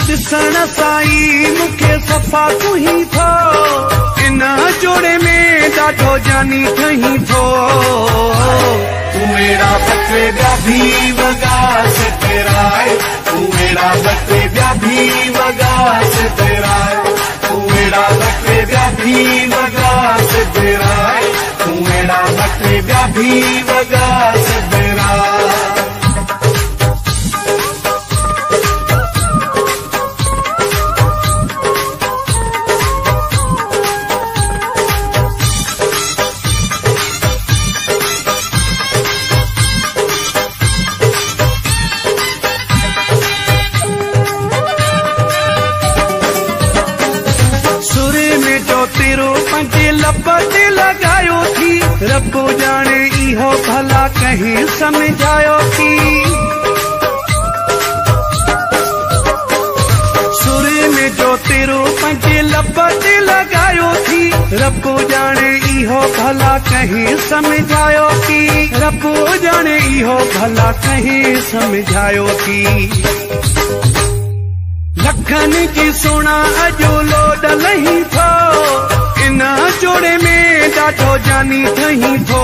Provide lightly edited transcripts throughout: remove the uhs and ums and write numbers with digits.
ॾिसण साईं मूंखे सफ़ा तूं ही थो, इन जोड़े में ॾाढो जानी ठही थो। तू मेरा बटे ॿिया भी वॻा सिराए, तू मेरा बटे ॿिया भी वॻा सिराए, तू मेरा बटे ॿिया भी वॻा सिराए, तू मेरा बटे ॿिया भी वॻा सिराए। पंजे लपट लगायो थी, रब जाने इहो भला कहीं समझायो थी। सुर में जो तेरो पंजे लपट लगायो थी, रब जाने इहो भला कहीं समझायो थी, रब जाने इहो भला कहीं समझायो थी। लखन जी सोना अजो लोड लही थो, इन जोड़े में ॾाढो जानी ठही थो।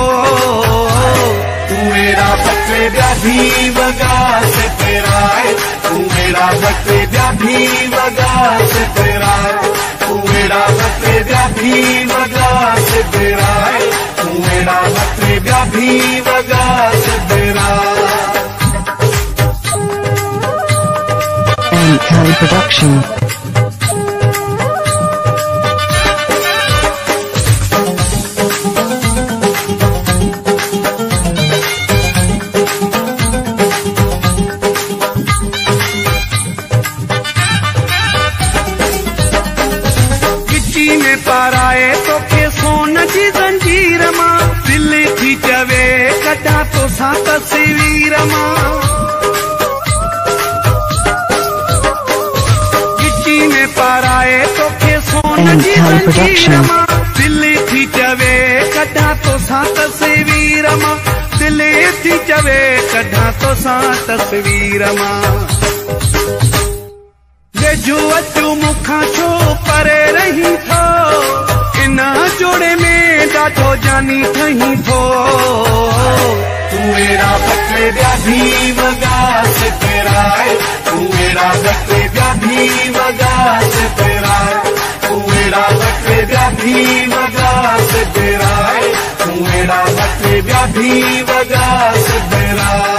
तू मेरा बटे ॿिया भी वॻा सिराए, तू मेरा बटे ॿिया भी वॻा सिराए, तू मेरा बटे ॿिया भी वॻा सिराए, तू मेरा बटे ॿिया भी वॻा सिराए। Kelly Production. पाराए तोखे सोन जी जंजीर मां, दिल थी चवे कढा तोसां तस्वीर मां। गिची में पाराए तोखे सोन जी जंजीर मां, दिल थी चवे कढा तोसां तस्वीर मां, दिल थी चवे कढा तोसां तस्वीर मां। वेझो अचो मूंखां छो परे रही थो, इन जोड़े में ॾाढो जानी ठही थो। तू मेरा बटे ॿिया भी वॻा सिराए, तू मेरा बटे ॿिया भी वॻा सिराए, तू मेरा बटे ॿिया भी वॻा सिराए, तू मेरा बटे ॿिया भी वॻा सिराए।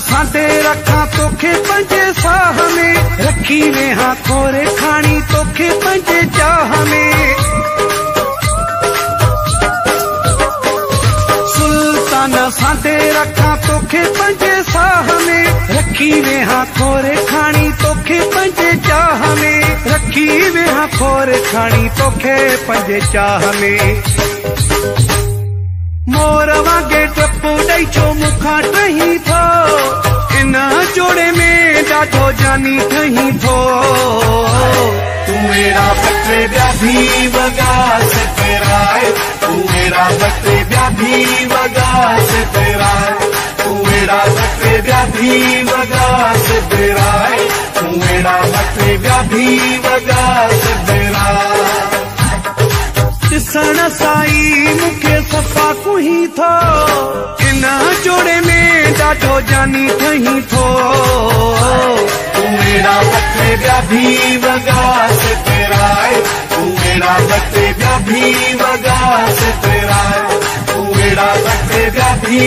साथे रखा तोखे पंजे साह में, रखी वेहा खोरे खानी तोखे पंजे चाह में। सुल्तान साथे रखा तोखे पंजे साह में, रखी वेहा खोरे खानी तोखे पंजे चाह में, रखी वेहा खोरे खानी तोखे पंजे चाह में। मोर वागे टपू ॾेई छो मूंखां टही थो, इन जोड़े में ॾाढो जानी ठही थो। तू मेरा बटे ॿिया भी वॻा सिराए, तू मेरा बटे ॿिया भी वॻा सिराए, तू मेरा बटे ॿिया भी वॻा सिराए, तू मेरा बटे ॿिया भी वॻा सिराए। ॾिसण साईं मूंखे सफ़ा तूं ही थो, इन जोड़े में ॾाढो जानी ठही थो। तू मेरा बटे ॿिया भी वॻा सिराए, तू मेरा बटे ॿिया भी वॻा सिराए, तू मेरा बटे ॿिया भी